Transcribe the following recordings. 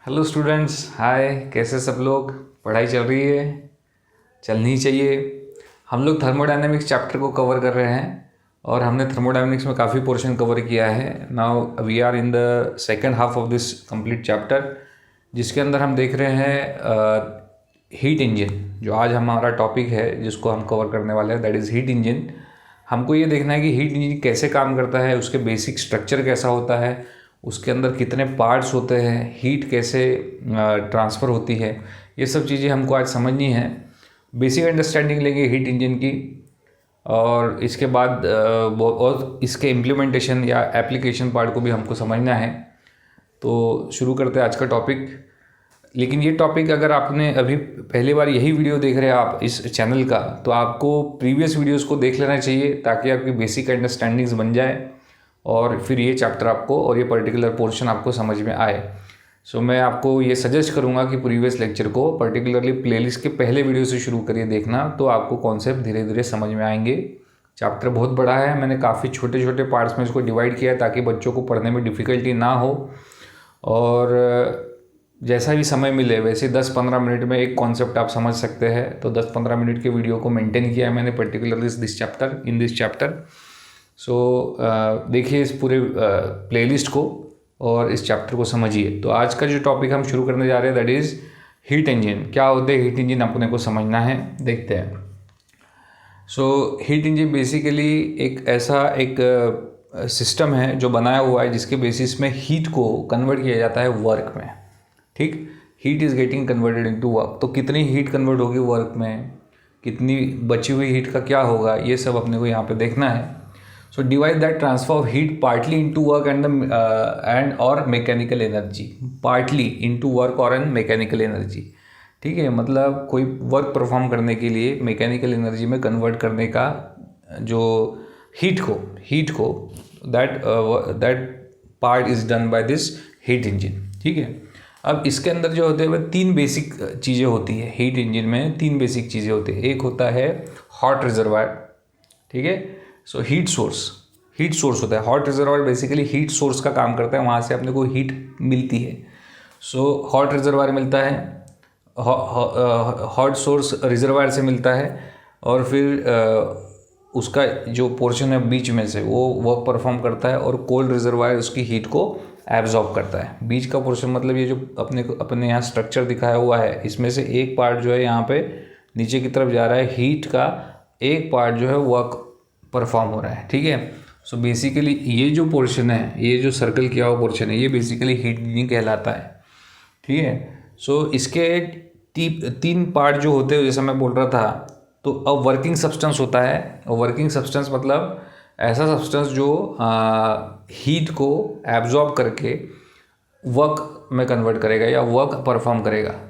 Hello students, हाय। कैसे सब लोग? पढ़ाई चल रही है? चलनी चाहिए। हम लोग थर्मोडायनेमिक्स चैप्टर को कवर कर रहे हैं और हमने थर्मोडायनेमिक्स में काफ़ी पोर्शन कवर किया है। Now we are in the second half of this complete chapter, जिसके अंदर हम देख रहे हैं हीट इंजन। जो आज हमारा टॉपिक है जिसको हम कवर करने वाले हैं, दैट इज़ हीट इंजन। हमको ये देखना है कि हीट इंजन कैसे काम करता है, उसके बेसिक स्ट्रक्चर कैसा होता है, उसके अंदर कितने पार्ट्स होते हैं, हीट कैसे ट्रांसफ़र होती है। ये सब चीज़ें हमको आज समझनी है। बेसिक अंडरस्टैंडिंग लेंगे हीट इंजन की, और इसके बाद और इसके इम्प्लीमेंटेशन या एप्लीकेशन पार्ट को भी हमको समझना है। तो शुरू करते हैं आज का टॉपिक। लेकिन ये टॉपिक अगर आपने अभी पहली बार यही वीडियो देख रहे हैं आप इस चैनल का, तो आपको प्रीवियस वीडियोस को देख लेना चाहिए ताकि आपकी बेसिक अंडरस्टैंडिंग्स बन जाए और फिर ये चैप्टर आपको और ये पर्टिकुलर पोर्शन आपको समझ में आए। सो मैं आपको ये सजेस्ट करूँगा कि प्रीवियस लेक्चर को पर्टिकुलरली प्लेलिस्ट के पहले वीडियो से शुरू करिए देखना, तो आपको कॉन्सेप्ट धीरे धीरे समझ में आएंगे। चैप्टर बहुत बड़ा है, मैंने काफ़ी छोटे छोटे पार्ट्स में इसको डिवाइड किया है ताकि बच्चों को पढ़ने में डिफ़िकल्टी ना हो। और जैसा भी समय मिले वैसे 10-15 मिनट में एक कॉन्सेप्ट आप समझ सकते हैं। तो 10-15 मिनट के वीडियो को मेंटेन किया है मैंने पर्टिकुलरली दिस चैप्टर। सो देखिए इस पूरे प्लेलिस्ट को और इस चैप्टर को समझिए। तो आज का जो टॉपिक हम शुरू करने जा रहे हैं दैट इज़ हीट इंजन। क्या होते हैं हीट इंजन, अपने को समझना है, देखते हैं। सो हीट इंजन बेसिकली एक ऐसा एक सिस्टम है जो बनाया हुआ है जिसके बेसिस में हीट को कन्वर्ट किया जाता है वर्क में। ठीक, heat is getting converted into work. तो कितनी हीट कन्वर्ट होगी वर्क में, कितनी बची हुई हीट का क्या होगा, ये सब अपने को यहाँ पे देखना है। So divide that transfer of heat partly into work and और mechanical energy. Partly into work और एंड मैकेनिकल एनर्जी। ठीक है, मतलब कोई वर्क परफॉर्म करने के लिए मैकेनिकल एनर्जी में कन्वर्ट करने का जो हीट को that part is done by this heat engine. ठीक है, अब इसके अंदर जो होते हैं वह तीन बेसिक चीज़ें होती है। हीट इंजन में तीन बेसिक चीज़ें होती है। एक होता है हॉट रिजर्वायर, ठीक है। सो हीट सोर्स होता है। Hot reservoir basically heat source का काम करता है, वहाँ से अपने को हीट मिलती है। सो हॉट रिजर्वायर मिलता है, हॉट सोर्स रिजर्वायर से मिलता है, और फिर उसका जो पोर्शन है बीच में से वो वर्क परफॉर्म करता है, और कोल्ड रिजर्वायर उसकी हीट को एब्जॉर्ब करता है। बीच का पोर्शन मतलब ये जो अपने यहाँ स्ट्रक्चर दिखाया हुआ है, इसमें से एक पार्ट जो है यहाँ पे नीचे की तरफ जा रहा है, हीट का एक पार्ट जो है वर्क परफॉर्म हो रहा है। ठीक है, सो बेसिकली ये जो पोर्शन है, ये जो सर्कल किया हुआ पोर्शन है, ये बेसिकली हीट इंजन कहलाता है। ठीक है, सो इसके तीन पार्ट जो होते हैं, जैसा मैं बोल रहा था, तो अब वर्किंग सब्सटेंस होता है। वर्किंग सब्सटेंस मतलब ऐसा सब्सटेंस जो हीट को एब्जॉर्ब करके वर्क में कन्वर्ट करेगा या वर्क परफॉर्म करेगा।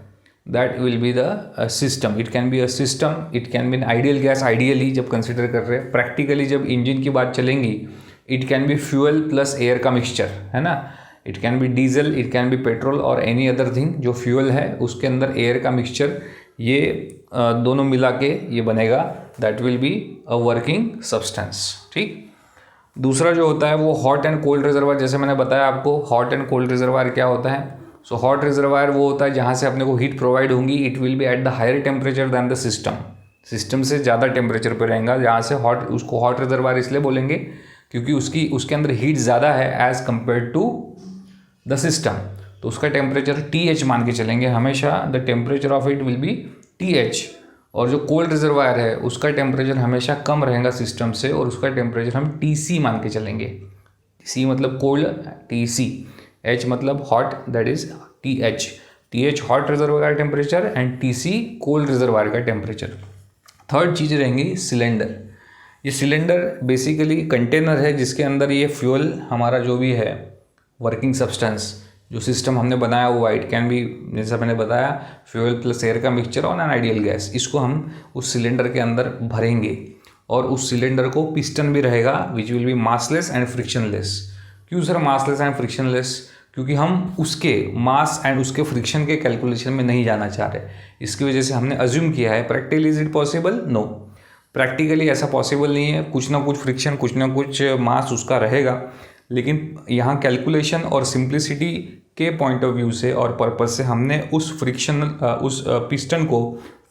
That will be the system. It can be a system, it can be an ideal gas. Ideally जब कंसिडर कर रहे हैं, प्रैक्टिकली जब इंजन की बात चलेंगी, it can be fuel plus air का मिक्सचर, है ना। It can be diesel, it can be petrol और एनी अदर थिंग। जो फ्यूल है उसके अंदर एयर का मिक्सचर, ये दोनों मिला के ये बनेगा, that will be a working substance. ठीक, दूसरा जो होता है वो हॉट एंड कोल्ड रिजर्वायर। जैसे मैंने बताया आपको, हॉट एंड कोल्ड रिजर्वायर क्या होता है। सो हॉट रिजर्वायर वो होता है जहाँ से अपने को हीट प्रोवाइड होंगी, it will be at the higher temperature than the system से ज़्यादा टेम्परेचर पे रहेगा, जहाँ से उसको हॉट रिजर्वायर इसलिए बोलेंगे क्योंकि उसके अंदर हीट ज़्यादा है as compare to the system. तो उसका टेम्परेचर TH मान के चलेंगे हमेशा। The temperature of it will be TH। और जो कोल्ड रिजर्वायर है उसका टेम्परेचर हमेशा कम रहेगा सिस्टम से, और उसका टेम्परेचर हम TC मान के चलेंगे। C मतलब कोल्ड, TC, H मतलब hot, that is TH hot reservoir का temperature and TC cold reservoir का टेम्परेचर। थर्ड चीज़ रहेंगी सिलेंडर। ये सिलेंडर बेसिकली कंटेनर है जिसके अंदर ये फ्यूल हमारा जो भी है वर्किंग सब्सटेंस, जो सिस्टम हमने बनाया हुआ, इट कैन बी, जैसा मैंने बताया, फ्यूल प्लस एयर का mixture on an ideal gas. इसको हम उस सिलेंडर के अंदर भरेंगे, और उस सिलेंडर को पिस्टन भी रहेगा which will be massless and frictionless. क्यों सर मासलेस एंड फ्रिक्शनलेस? क्योंकि हम उसके मास एंड उसके फ्रिक्शन के कैलकुलेशन में नहीं जाना चाह रहे। इसकी वजह से हमने अज्यूम किया है। Practically is it possible? No, practically ऐसा पॉसिबल नहीं है। कुछ ना कुछ फ्रिक्शन, कुछ ना कुछ मास उसका रहेगा, लेकिन यहाँ कैलकुलेशन और सिंप्लिसिटी के पॉइंट ऑफ व्यू से और पर्पज से हमने उस पिस्टन को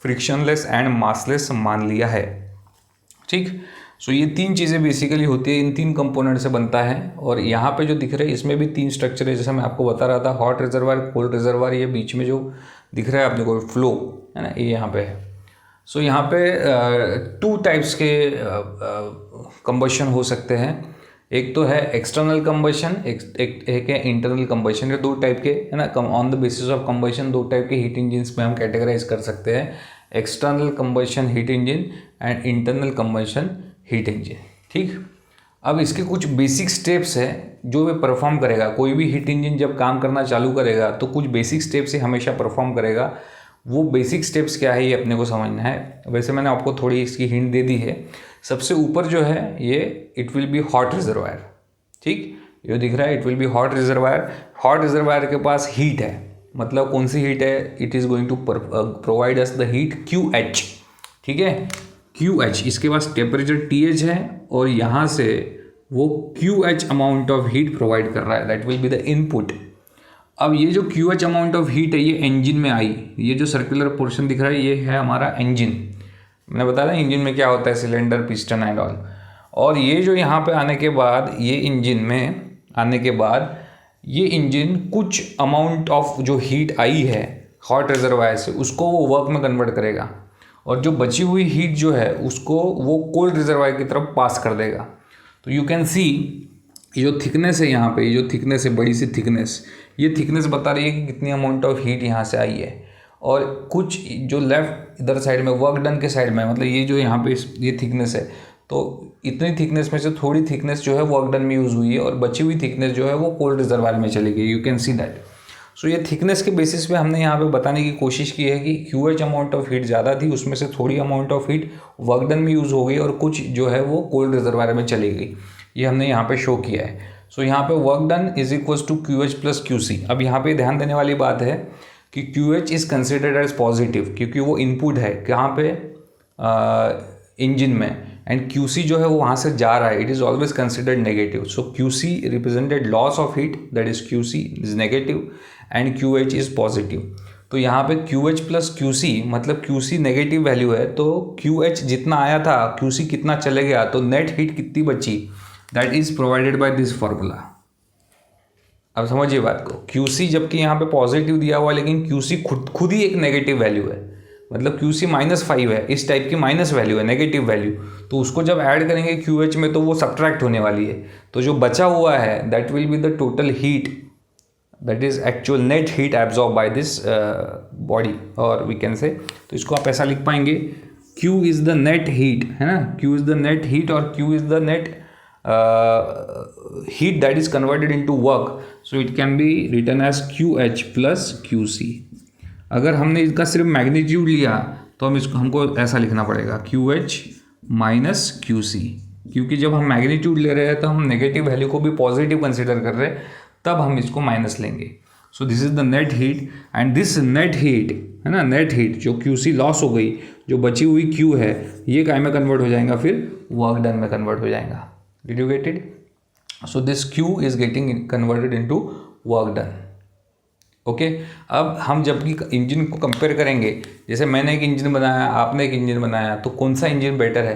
फ्रिक्शनलेस एंड मासलेस मान लिया है। ठीक, सो ये तीन चीज़ें बेसिकली होती है, इन तीन कंपोनेंट से बनता है। और यहाँ पे जो दिख रहे हैं इसमें भी तीन स्ट्रक्चर है, जैसे मैं आपको बता रहा था, हॉट रिजर्वायर, कोल्ड रिजर्वायर, ये बीच में जो दिख रहा है आपने को फ्लो है ना, ये यहाँ पे है। सो यहाँ पे टू टाइप्स के कंबशन हो सकते हैं, एक तो है एक्सटर्नल कंबशन, एक है इंटरनल कंबशन। ये दो टाइप के है ना, on the basis of combustion दो टाइप के हीट इंजन्स में हम कैटेगराइज कर सकते हैं, external combustion heat engine and internal combustion heat engine. ठीक, अब इसके कुछ बेसिक स्टेप्स हैं जो वे परफॉर्म करेगा। कोई भी हीट इंजन जब काम करना चालू करेगा तो कुछ बेसिक स्टेप्स से हमेशा परफॉर्म करेगा। वो बेसिक स्टेप्स क्या है ये अपने को समझना है। वैसे मैंने आपको थोड़ी इसकी हिंट दे दी है। सबसे ऊपर जो है ये it will be hot reservoir. ठीक, ये दिख रहा है it will be hot reservoir. Hot reservoir के पास हीट है, मतलब कौन सी हीट है, it is going to provide us the heat QH। ठीक है, QH, इसके पास टेम्परेचर TH है और यहाँ से वो QH amount of heat provide कर रहा है, that will be the input. अब ये जो QH अमाउंट ऑफ हीट है ये इंजन में आई, ये जो सर्कुलर पोर्शन दिख रहा है ये है हमारा इंजन। मैंने बताया इंजन में क्या होता है, सिलेंडर, पिस्टन एंड ऑल। और ये जो यहाँ पे आने के बाद, ये इंजन में आने के बाद ये इंजन कुछ अमाउंट ऑफ जो हीट आई है हॉट रिजर्वायर से उसको वो वर्क में कन्वर्ट करेगा, और जो बची हुई हीट जो है उसको वो कोल्ड रिजर्वायर की तरफ पास कर देगा। तो यू कैन सी ये जो थिकनेस है यहाँ पे, ये जो थिकनेस है, बड़ी सी थिकनेस, ये थिकनेस बता रही है कि कितनी अमाउंट ऑफ हीट यहाँ से आई है। और कुछ जो लेफ्ट इधर साइड में वर्क डन के साइड में, मतलब ये जो यहाँ पे ये थिकनेस है, तो इतनी थिकनेस में से थोड़ी थिकनेस जो है वर्क डन में यूज़ हुई है और बची हुई थिकनेस जो है वो कोल्ड रिजर्वायर में चली गई। You can see that. So ये थिकनेस के बेसिस पे हमने यहाँ पे बताने की कोशिश की है कि QH अमाउंट ऑफ हीट ज़्यादा थी, उसमें से थोड़ी amount of heat work done में यूज़ हो गई और कुछ जो है वो कोल्ड रिजर्वायर में चली गई। ये हमने यहाँ पे शो किया है। सो यहाँ पे work done is equals to QH plus QC। अब यहाँ पे ध्यान देने वाली बात है कि QH is considered as positive, क्योंकि वो इनपुट है कहाँ पे, इंजन में, एंड QC जो है वो वहाँ से जा रहा है, it is always considered negative. So QC represented loss of heat, that is QC is negative and QH is positive. तो यहाँ पे QH प्लस QC मतलब QC नेगेटिव वैल्यू है, तो QH जितना आया था QC कितना चले गया, तो नेट हीट कितनी बची, that is provided by this formula. अब समझिए बात को, QC जबकि यहाँ पे पॉजिटिव दिया हुआ है लेकिन QC खुद ही एक नेगेटिव वैल्यू है, मतलब QC -5 है, इस टाइप की माइनस वैल्यू है, नेगेटिव वैल्यू। तो उसको जब ऐड करेंगे QH में तो वो सब्ट्रैक्ट होने वाली है, तो जो बचा हुआ है that will be the total heat, that is actual net heat absorb by this body, और वी कैन से, तो इसको आप ऐसा लिख पाएंगे, Q is the net heat, है ना, Q is the net heat और Q is the net heat that is converted into work, so it can be written as QH plus QC। अगर हमने इसका सिर्फ मैग्नीट्यूड लिया तो हमको ऐसा लिखना पड़ेगा QH माइनस QC, क्योंकि जब हम मैग्नीट्यूड ले रहे हैं तो हम नेगेटिव वैल्यू को भी पॉजिटिव कंसिडर कर रहे हैं, तब हम इसको माइनस लेंगे। So this is the net heat, and this net heat है ना, नेट हीट जो QC लॉस हो गई, जो बची हुई Q है, ये काय में कन्वर्ट हो जाएगा, फिर वर्क डन में कन्वर्ट हो जाएगा। Did you get it? So this Q is getting converted into work done. Okay, अब हम जब इंजन को कंपेयर करेंगे, जैसे मैंने एक इंजन बनाया, आपने एक इंजन बनाया, तो कौन सा इंजन बेटर है,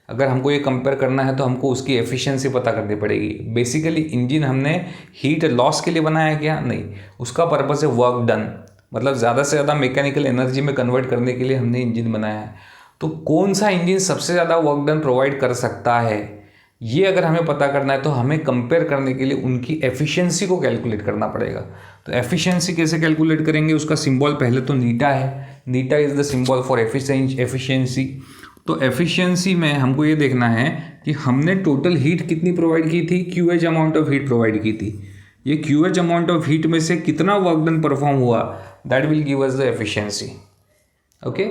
अगर हमको ये कंपेयर करना है तो हमको उसकी एफिशिएंसी पता करनी पड़ेगी। बेसिकली इंजन हमने हीट लॉस के लिए बनाया है क्या, नहीं, उसका पर्पस है वर्क डन, मतलब ज़्यादा से ज़्यादा मैकेनिकल एनर्जी में कन्वर्ट करने के लिए हमने इंजन बनाया है। तो कौन सा इंजन सबसे ज़्यादा वर्क डन प्रोवाइड कर सकता है, ये अगर हमें पता करना है तो हमें कंपेयर करने के लिए उनकी एफिशिएंसी को कैलकुलेट करना पड़ेगा। तो एफिशिएंसी कैसे कैलकुलेट करेंगे, उसका सिंबल पहले तो नीटा है, नीटा is the symbol for efficiency. तो एफिशिएंसी में हमको ये देखना है कि हमने टोटल हीट कितनी प्रोवाइड की थी, QH amount of heat provide की थी, ये QH अमाउंट ऑफ हीट में से कितना वर्क डन परफॉर्म हुआ, that will give us the efficiency. Okay,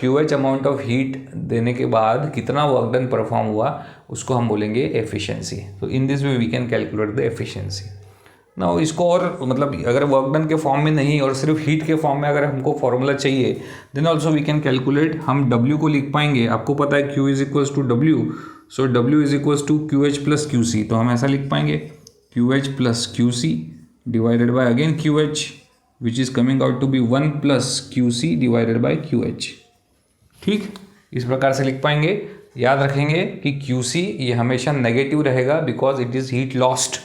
QH amount of heat देने के बाद कितना वर्क डन परफॉर्म हुआ उसको हम बोलेंगे एफिशिएंसी। तो in this way we can calculate the efficiency. ना इसको और मतलब अगर वर्क डन के फॉर्म में नहीं और सिर्फ हीट के फॉर्म में अगर हमको फॉर्मूला चाहिए, then also we can calculate. हम W को लिख पाएंगे, आपको पता है Q is equals to W, so W is equals to QH plus QC, तो हम ऐसा लिख पाएंगे QH plus QC divided by again QH, which is coming out to be 1 plus QC divided by QH। ठीक, इस प्रकार से लिख पाएंगे। याद रखेंगे कि QC ये हमेशा नेगेटिव रहेगा because it is heat lost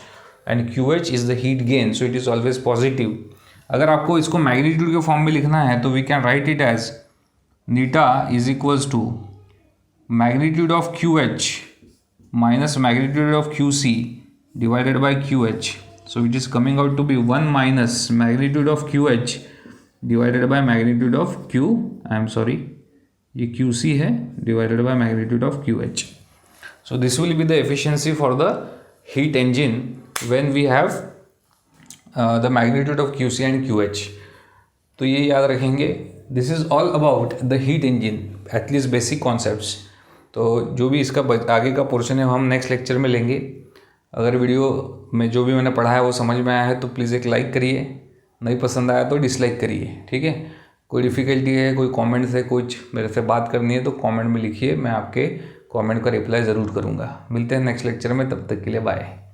and QH is the heat gain, so it is always positive. अगर आपको इसको मैग्नीट्यूड के फॉर्म में लिखना है तो we can write it as eta is equals to magnitude of QH minus magnitude of QC divided by QH, so it is coming out to be 1 minus magnitude of QH divided by magnitude of ये QC है divided by magnitude of QH. So this will be the efficiency for the heat engine when we have the magnitude of QC and QH. तो ये याद रखेंगे। This is all about the heat engine, at least basic concepts. तो जो भी इसका आगे का पोर्शन है हम नेक्स्ट लेक्चर में लेंगे। अगर वीडियो में जो भी मैंने पढ़ा है वो समझ में आया है तो प्लीज़ एक लाइक करिए, नहीं पसंद आया तो डिसलाइक करिए, ठीक है। कोई डिफ़िकल्टी है, कोई कमेंट्स है, कुछ मेरे से बात करनी है तो कमेंट में लिखिए, मैं आपके कमेंट का रिप्लाई ज़रूर करूँगा। मिलते हैं नेक्स्ट लेक्चर में, तब तक के लिए बाय।